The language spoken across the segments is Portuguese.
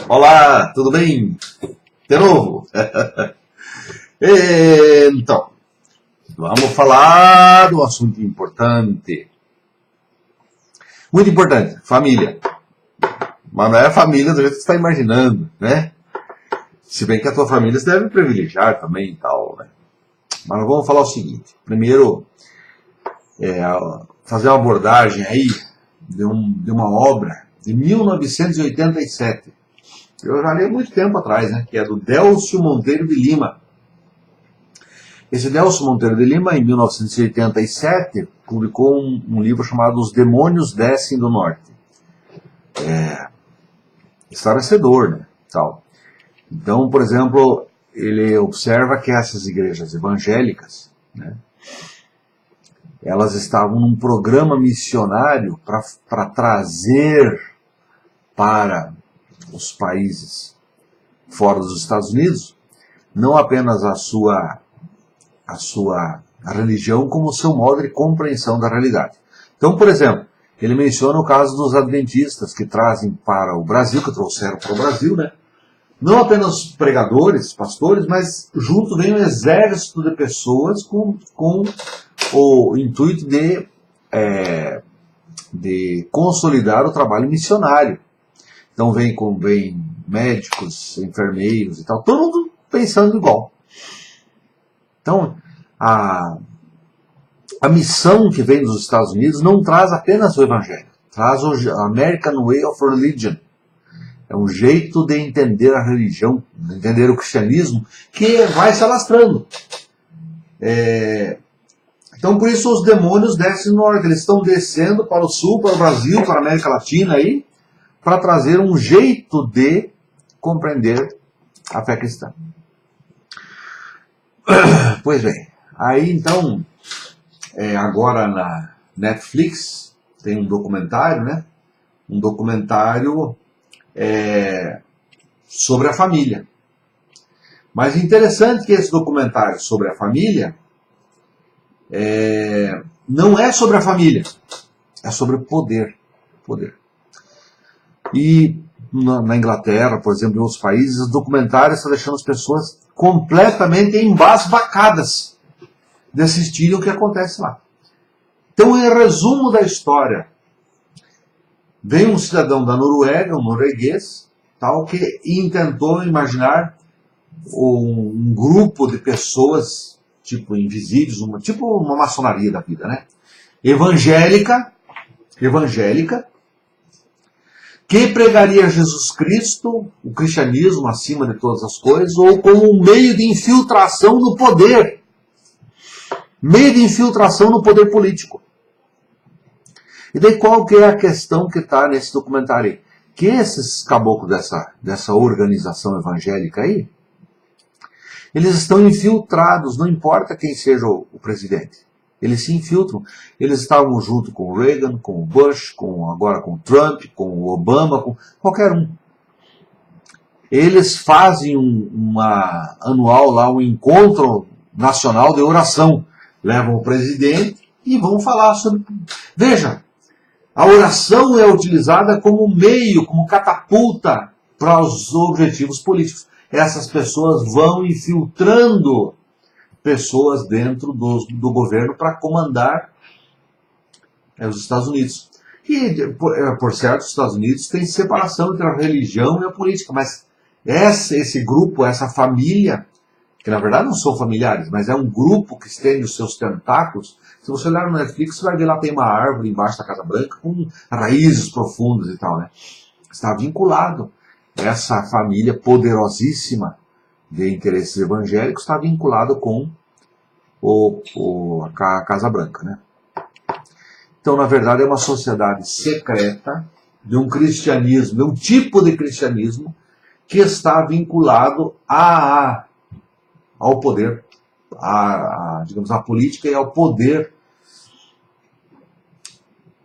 Olá, tudo bem? De novo? Então, vamos falar de um assunto importante. Muito importante, família. Mas não é a família do jeito que você está imaginando, né? Se bem que a tua família você deve privilegiar também e tal, né? Mas nós vamos falar o seguinte. Primeiro, fazer uma abordagem aí de uma obra de 1987. Eu já li há muito tempo atrás, né? Que é do Délcio Monteiro de Lima. Esse Délcio Monteiro de Lima, em 1987, publicou um livro chamado Os Demônios Descem do Norte. Esclarecedor, né? Tal. Então, por exemplo, ele observa que essas igrejas evangélicas, né, elas estavam num programa missionário para trazer para os países fora dos Estados Unidos, não apenas a sua religião, como o seu modo de compreensão da realidade. Então, por exemplo, ele menciona o caso dos adventistas que trazem para o Brasil, que trouxeram para o Brasil, né? Não apenas pregadores, pastores, mas junto vem um exército de pessoas com o intuito de consolidar o trabalho missionário. Então vem médicos, enfermeiros e tal, todo mundo pensando igual. Então, a missão que vem dos Estados Unidos não traz apenas o Evangelho, traz o American Way of Religion. É um jeito de entender a religião, de entender o cristianismo, que vai se alastrando. Então, por isso, os demônios descem no norte. Eles estão descendo para o sul, para o Brasil, para a América Latina, aí, para trazer um jeito de compreender a fé cristã. Pois bem, aí então, agora na Netflix tem um documentário, né? Um documentário sobre a família. Mas interessante que esse documentário sobre a família não é sobre a família, é sobre o poder. E na Inglaterra, por exemplo, em outros países, os documentários estão deixando as pessoas completamente embasbacadas de assistirem o que acontece lá. Então, em resumo da história, vem um cidadão da Noruega, um norueguês, tal, que intentou imaginar um grupo de pessoas, tipo invisíveis, tipo uma maçonaria da vida, né? Evangélica, que pregaria Jesus Cristo, o cristianismo acima de todas as coisas, ou como um meio de infiltração no poder. Meio de infiltração no poder político. E daí qual que é a questão que está nesse documentário aí? Que esses caboclos dessa organização evangélica aí, eles estão infiltrados, não importa quem seja o presidente. Eles se infiltram. Eles estavam junto com o Reagan, com o Bush, agora com o Trump, com o Obama, com qualquer um. Eles fazem anual lá, um encontro nacional de oração. Levam o presidente e vão falar sobre... Veja, a oração é utilizada como meio, como catapulta para os objetivos políticos. Essas pessoas vão infiltrando pessoas dentro do governo para comandar os Estados Unidos. E, por certo, os Estados Unidos têm separação entre a religião e a política, mas esse grupo, essa família, que na verdade não são familiares, mas é um grupo que estende os seus tentáculos. Se você olhar no Netflix, você vai ver lá tem uma árvore embaixo da Casa Branca com raízes profundas e tal, né? Está vinculado. Essa família poderosíssima de interesses evangélicos está vinculado com a Casa Branca, né? Então, na verdade, é uma sociedade secreta de um cristianismo, de um tipo de cristianismo que está vinculado ao poder, digamos, à política e ao poder.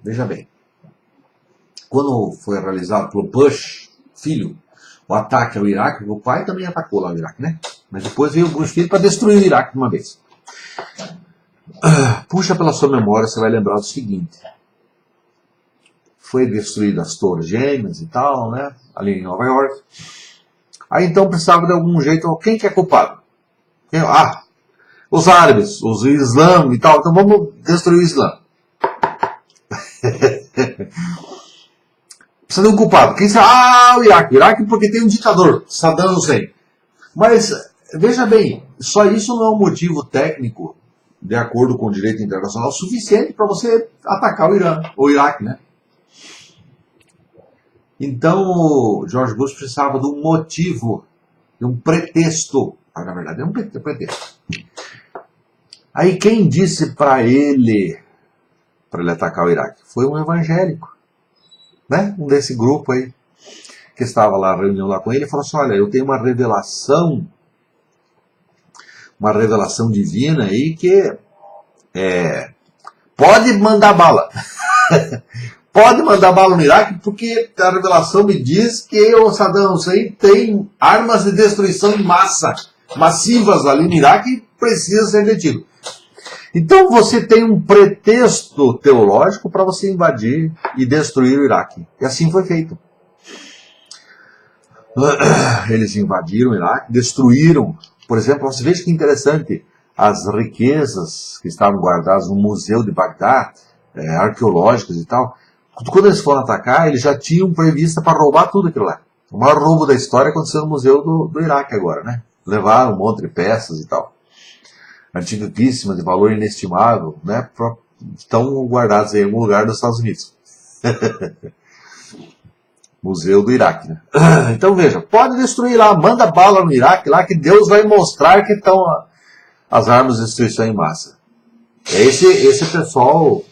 Veja bem, quando foi realizado pelo Bush, filho, o ataque ao Iraque, o pai também atacou lá o Iraque, né? Mas depois veio o Bush filho para destruir o Iraque de uma vez. Puxa pela sua memória, você vai lembrar do seguinte. foi destruídas as torres gêmeas e tal, né? Ali em Nova York. Aí então precisava de algum jeito, quem que é culpado? Os árabes, os Islã e tal, então vamos destruir o Islã. Precisa de um culpado. Quem será? O Iraque. O Iraque porque tem um ditador, Saddam Hussein. Mas, veja bem, só isso não é um motivo técnico, de acordo com o direito internacional, suficiente para você atacar o Irã, ou o Iraque, né? Então, o George Bush precisava de um motivo, de um pretexto. Na verdade, é um pretexto. Aí quem disse para ele atacar o Iraque? Foi um evangélico, né? Um desse grupo aí, que estava lá, reunião lá com ele, e falou assim, olha, eu tenho uma revelação divina aí que pode mandar bala. Pode mandar bala no Iraque, porque a revelação me diz que o Saddam Hussein tem armas de destruição de massa, massivas ali no Iraque e precisa ser detido. Então você tem um pretexto teológico para você invadir e destruir o Iraque. E assim foi feito. Eles invadiram o Iraque, destruíram, por exemplo, você veja que interessante, as riquezas que estavam guardadas no museu de Bagdá, arqueológicas e tal, quando eles foram atacar, eles já tinham prevista para roubar tudo aquilo lá. O maior roubo da história aconteceu no museu do Iraque agora, né? Levaram um monte de peças e tal, antiquíssimas, de valor inestimável, né? Estão guardadas em algum lugar dos Estados Unidos. Museu do Iraque, né? Então veja, pode destruir lá, manda bala no Iraque lá que Deus vai mostrar que estão as armas de destruição em massa. Esse pessoal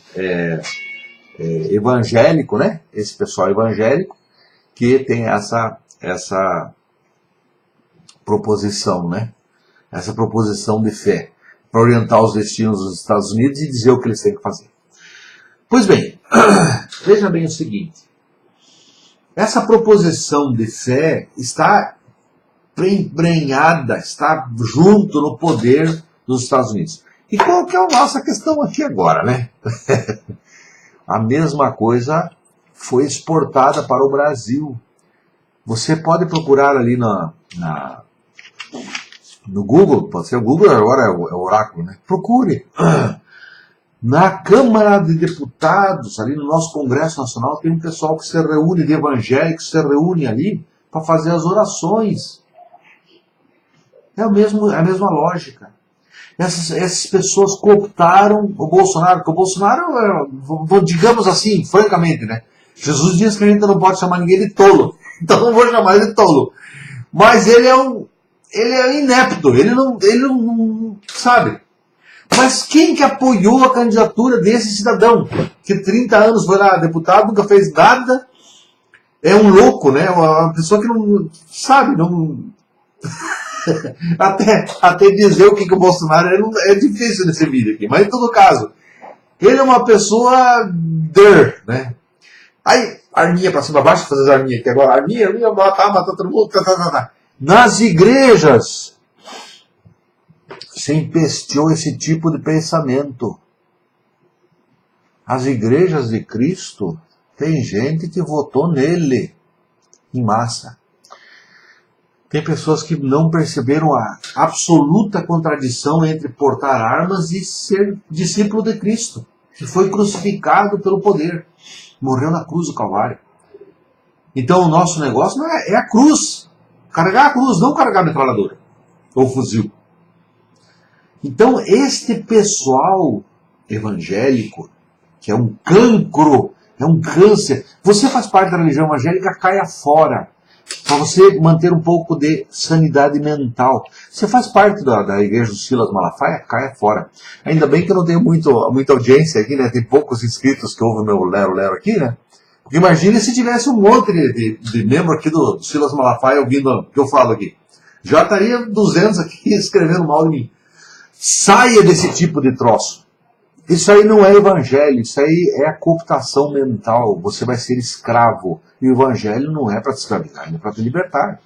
evangélico, né? Esse pessoal evangélico que tem essa proposição, né? Essa proposição de fé para orientar os destinos dos Estados Unidos e dizer o que eles têm que fazer. Pois bem, veja bem o seguinte. Essa proposição de fé está embrenhada, está junto no poder dos Estados Unidos. E qual que é a nossa questão aqui agora, né? A mesma coisa foi exportada para o Brasil. Você pode procurar ali no Google, pode ser o Google, agora é o oráculo, né? Procure. Na Câmara de Deputados, ali no nosso Congresso Nacional, tem um pessoal que se reúne, de evangélicos, se reúne ali para fazer as orações. É a mesma lógica. Essas pessoas cooptaram o Bolsonaro, porque o Bolsonaro, digamos assim, francamente, né? Jesus diz que a gente não pode chamar ninguém de tolo, então não vou chamar ele de tolo. Mas ele é inepto, ele não sabe. Mas quem que apoiou a candidatura desse cidadão? Que 30 anos foi lá deputado, nunca fez nada, é um louco, né? Uma pessoa que não sabe, não... até dizer o que o Bolsonaro é difícil nesse vídeo aqui, mas em todo caso, ele é uma pessoa né? Aí, arminha pra cima, abaixo, fazer as arminhas aqui agora, arminha, matar todo mundo, tá. Nas igrejas se empesteou esse tipo de pensamento. As igrejas de Cristo, tem gente que votou nele em massa. Tem pessoas que não perceberam a absoluta contradição entre portar armas e ser discípulo de Cristo, que foi crucificado pelo poder, morreu na cruz do Calvário. Então o nosso negócio não é a cruz, carregar a cruz, não carregar a metralhadora ou fuzil. Então este pessoal evangélico, que é um cancro, é um câncer, você faz parte da religião evangélica, caia fora. Para você manter um pouco de sanidade mental. Você faz parte da igreja do Silas Malafaia, caia fora. Ainda bem que eu não tenho muita audiência aqui, né? Tem poucos inscritos que ouvem o meu lero-lero aqui, né? Porque imagine se tivesse um monte de membro aqui do Silas Malafaia ouvindo o que eu falo aqui. Já estaria 200 aqui escrevendo mal de mim. Saia desse tipo de troço. Isso aí não é evangelho, isso aí é a cooptação mental. Você vai ser escravo. E o evangelho não é para te escravizar, é para te libertar.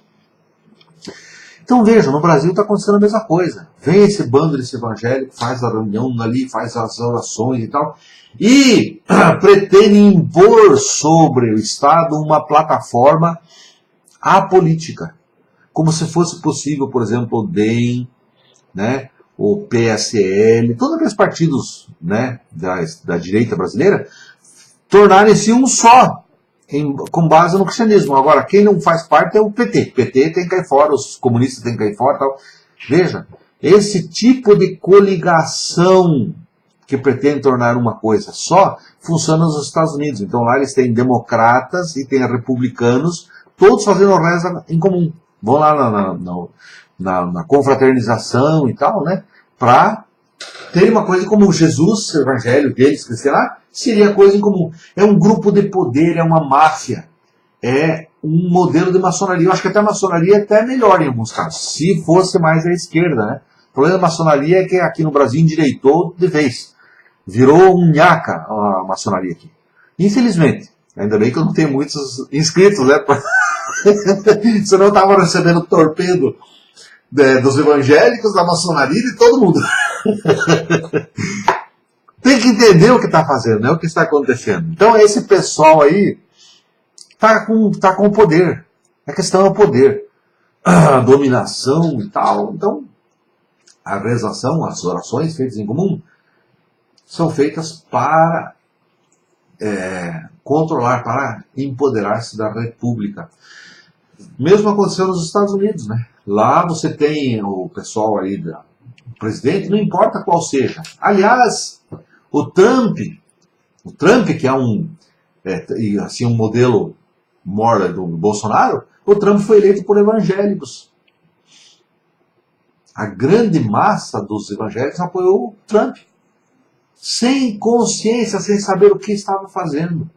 Então vejam, no Brasil está acontecendo a mesma coisa. Vem esse bando desse evangélico, faz a reunião ali, faz as orações e tal, e pretende impor sobre o Estado uma plataforma apolítica. Como se fosse possível, por exemplo, o DEM, né, o PSL, todos aqueles partidos, né, da direita brasileira, tornarem-se um só, com base no cristianismo. Agora, quem não faz parte é o PT. O PT tem que cair fora, os comunistas têm que cair fora e tal. Veja, esse tipo de coligação que pretende tornar uma coisa só, funciona nos Estados Unidos. Então lá eles têm democratas e têm republicanos, todos fazendo o resto em comum. Vão lá na confraternização e tal, né, para ter uma coisa como Jesus, o evangelho deles, cristiano, seria coisa em comum. É um grupo de poder, é uma máfia, é um modelo de maçonaria. Eu acho que até a maçonaria é até melhor em alguns casos, se fosse mais à esquerda, né? O problema da maçonaria é que aqui no Brasil endireitou de vez. Virou um nhaca a maçonaria aqui. Infelizmente. Ainda bem que eu não tenho muitos inscritos, né? Senão eu estava recebendo torpedo dos evangélicos, da maçonaria e de todo mundo. Tem que entender o que está fazendo, né? O que está acontecendo. Então esse pessoal aí está com o poder. A questão é o poder. A dominação e tal. Então, a rezação, as orações feitas em comum, são feitas para controlar, para empoderar-se da república. Mesmo aconteceu nos Estados Unidos, né? Lá você tem o pessoal aí, o presidente, não importa qual seja. Aliás, o Trump que é um modelo mora do Bolsonaro, o Trump foi eleito por evangélicos. A grande massa dos evangélicos apoiou o Trump. Sem consciência, sem saber o que estava fazendo.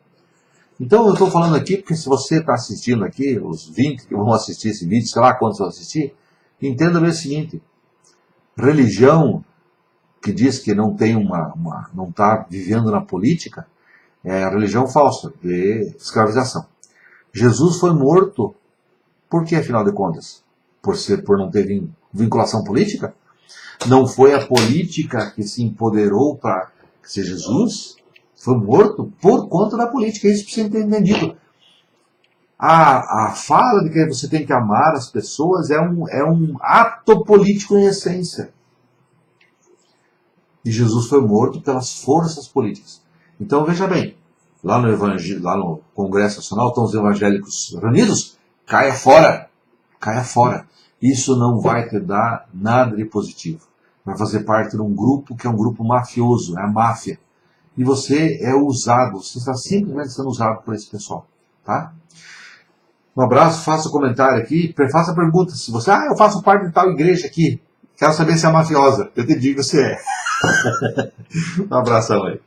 Então eu estou falando aqui, porque se você está assistindo aqui, os 20 que vão assistir esse vídeo, sei lá quantos vão assistir, entenda bem o seguinte: religião que diz que não tem não está vivendo na política, é a religião falsa, de escravização. Jesus foi morto, por que afinal de contas? Por não ter vinculação política? Não foi a política que se empoderou para ser Jesus? Foi morto por conta da política. Isso precisa ser entendido. A fala de que você tem que amar as pessoas é um ato político em essência. E Jesus foi morto pelas forças políticas. Então veja bem, lá no Congresso Nacional estão os evangélicos reunidos, caia fora. Caia fora. Isso não vai te dar nada de positivo. Vai fazer parte de um grupo que é um grupo mafioso, é a máfia. E você é usado, você está simplesmente sendo usado por esse pessoal. Tá? Um abraço, faça um comentário aqui, faça pergunta. Se você, eu faço parte de tal igreja aqui, quero saber se é mafiosa. Eu te digo se é. Um abração aí.